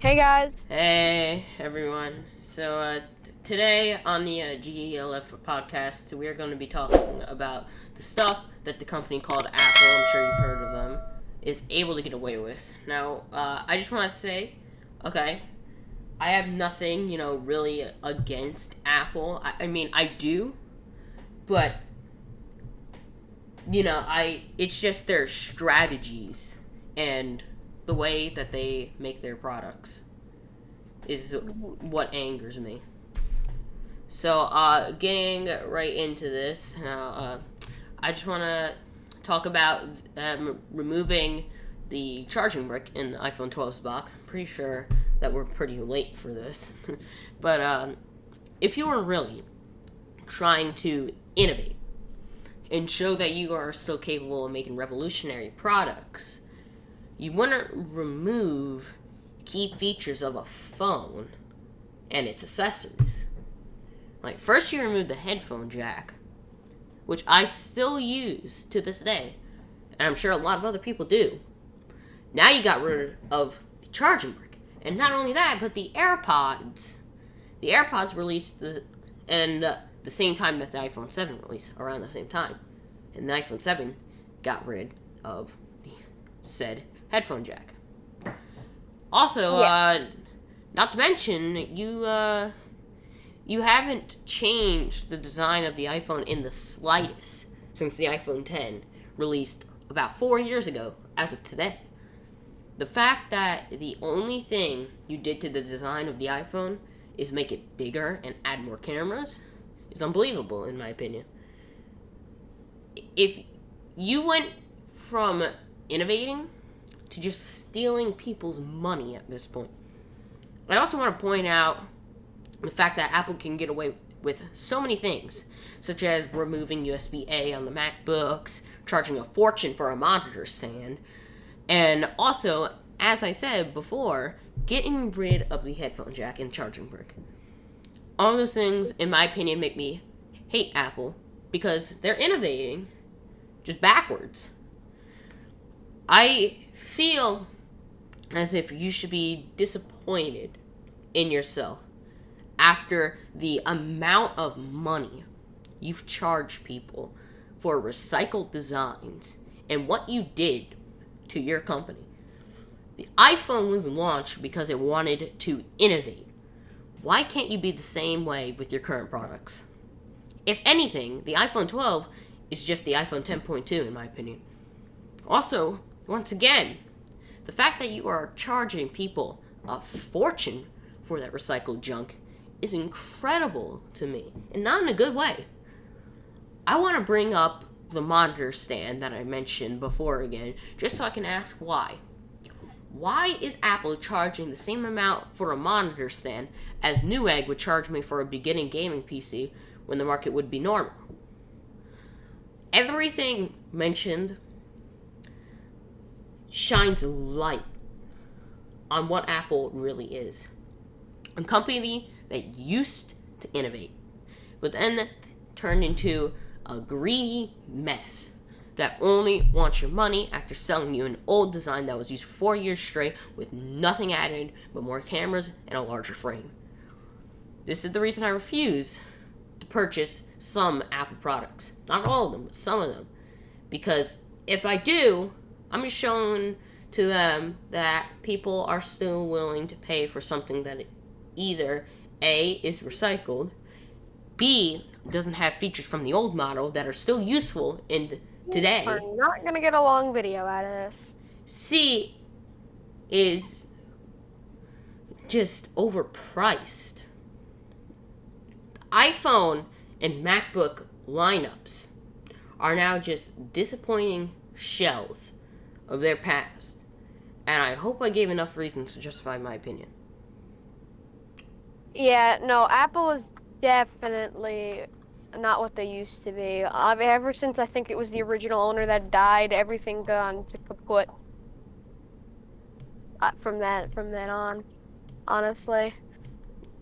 Hey guys. Hey everyone. Today on the GELF podcast, we are going to be talking about the stuff that the company called Apple, I'm sure you've heard of them, is able to get away with. Now, I just want to say, okay, I have nothing, really against Apple. I mean, I do, but, it's just their strategies and the way that they make their products is what angers me. So, getting right into this now, I just want to talk about removing the charging brick in the iPhone 12's box. I'm pretty sure that we're pretty late for this, but if you are really trying to innovate and show that you are still capable of making revolutionary products, you want to remove key features of a phone and its accessories. Like, first you remove the headphone jack, which I still use to this day, and I'm sure a lot of other people do. Now you got rid of the charging brick, and not only that, but the AirPods. The AirPods released the same time that the iPhone 7 released, around the same time, and the iPhone 7 got rid of the said headphone jack. Also, not to mention, you haven't changed the design of the iPhone in the slightest since the iPhone 10 released about 4 years ago, as of today. The fact that the only thing you did to the design of the iPhone is make it bigger and add more cameras is unbelievable, in my opinion. If you went from innovating to just stealing people's money at this point. I also want to point out the fact that Apple can get away with so many things, such as removing USB-A on the MacBooks, charging a fortune for a monitor stand, and also, as I said before, getting rid of the headphone jack and charging brick. All those things, in my opinion, make me hate Apple because they're innovating just backwards. I feel as if you should be disappointed in yourself after the amount of money you've charged people for recycled designs and what you did to your company. The iPhone was launched because it wanted to innovate. Why can't you be the same way with your current products? If anything, the iPhone 12 is just the iPhone 10.2 in my opinion. Also, once again, the fact that you are charging people a fortune for that recycled junk is incredible to me, and not in a good way. I want to bring up the monitor stand that I mentioned before again, just so I can ask why. Why is Apple charging the same amount for a monitor stand as Newegg would charge me for a beginning gaming PC when the market would be normal? Everything mentioned shines light on what Apple really is. A company that used to innovate, but then turned into a greedy mess that only wants your money after selling you an old design that was used 4 years straight with nothing added but more cameras and a larger frame. This is the reason I refuse to purchase some Apple products. Not all of them, but some of them. Because if I do, I'm just showing to them that people are still willing to pay for something that either A, is recycled, B, doesn't have features from the old model that are still useful in today, We're not gonna get a long video out of this. C, is just overpriced. iPhone and MacBook lineups are now just disappointing shells of their past, and I hope I gave enough reasons to justify my opinion. Yeah, no, Apple is definitely not what they used to be. Ever since I think it was the original owner that died, everything gone to kaput. From then on, honestly,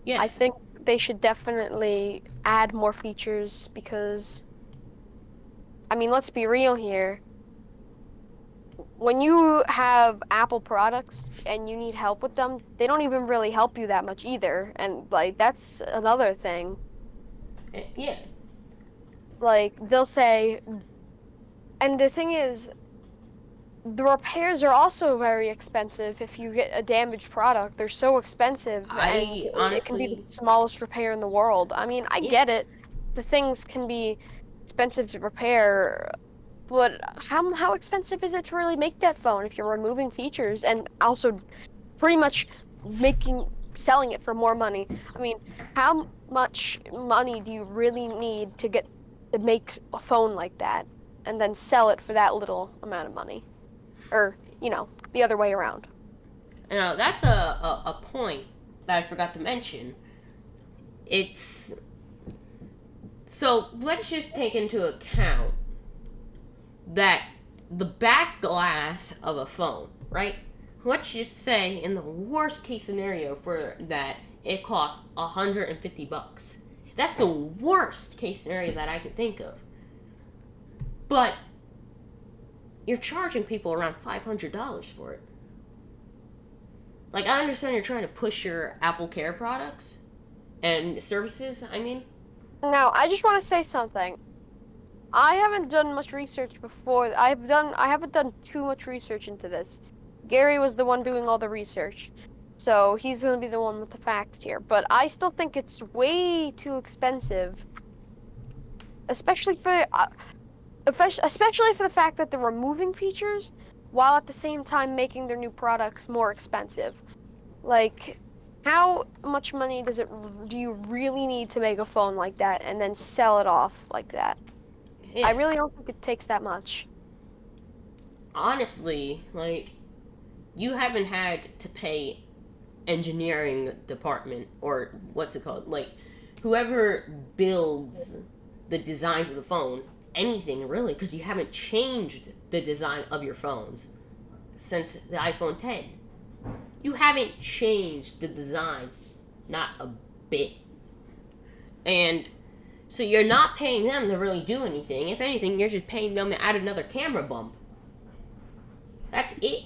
Yeah, I think they should definitely add more features because, I mean, let's be real here. when you have Apple products and you need help with them, they don't even really help you that much either. And like that's another thing. Yeah. Like they'll say, and the thing is, the repairs are also very expensive if you get a damaged product. They're so expensive and I it can be the honestly, smallest repair in the world. I mean, I yeah. get it. The things can be expensive to repair, but how expensive is it to really make that phone if you're removing features and also pretty much making selling it for more money? I mean, how much money do you really need to get to make a phone like that and then sell it for that little amount of money? Or, the other way around. That's a point that I forgot to mention. It's so let's just take into account that the back glass of a phone, right? Let's just say in the worst case scenario for that, it costs $150. That's the worst case scenario that I can think of. But you're charging people around $500 for it. Like, I understand you're trying to push your Apple Care products and services, I mean. Now, I just want to say something. I haven't done much research before. I haven't done too much research into this. Gary was the one doing all the research. So he's going to be the one with the facts here. But I still think it's way too expensive, especially especially for the fact that they're removing features while at the same time making their new products more expensive. Like, how much money do you really need to make a phone like that and then sell it off like that? I Yeah. really don't think it takes that much. Honestly, like, you haven't had to pay engineering department or what's it called? Like, whoever builds the designs of the phone, anything really, because you haven't changed the design of your phones since the iPhone 10. You haven't changed the design, not a bit. And so you're not paying them to really do anything. If anything, you're just paying them to add another camera bump. That's it.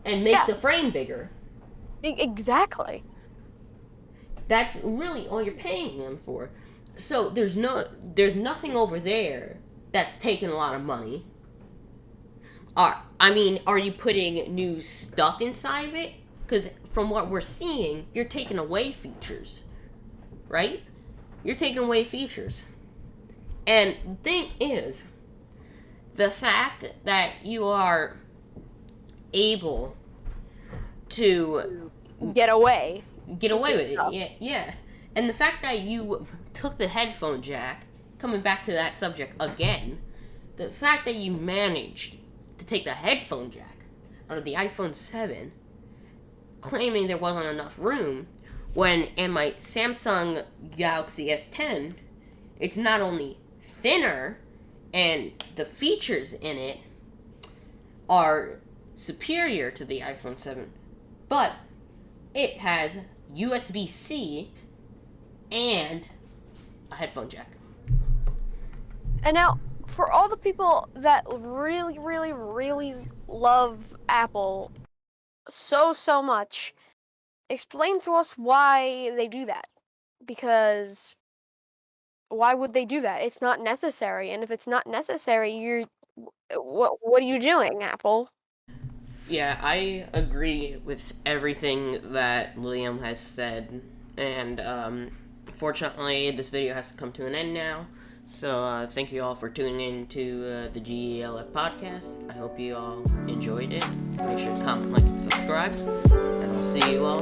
And make Yeah, the frame bigger. exactly. That's really all you're paying them for. So there's nothing over there that's taking a lot of money. Are you putting new stuff inside of it? Because from what we're seeing, you're taking away features, right? You're taking away features. And the thing is, the fact that you are able to Get away get with away this with it, stuff. yeah. And the fact that you took the headphone jack, coming back to that subject again, the fact that you managed to take the headphone jack out of the iPhone 7, claiming there wasn't enough room, when in my Samsung Galaxy S10, it's not only thinner and the features in it are superior to the iPhone 7, but it has USB-C and a headphone jack. And now, for all the people that really, really, really love Apple so much, explain to us why they do that. Because why would they do that? It's not necessary. And if it's not necessary, what are you doing, Apple? Yeah, I agree with everything that Liam has said, and fortunately, this video has to come to an end now. So thank you all for tuning in to the GELF podcast. I hope you all enjoyed it. Make sure to comment, like, and subscribe, and I'll see you all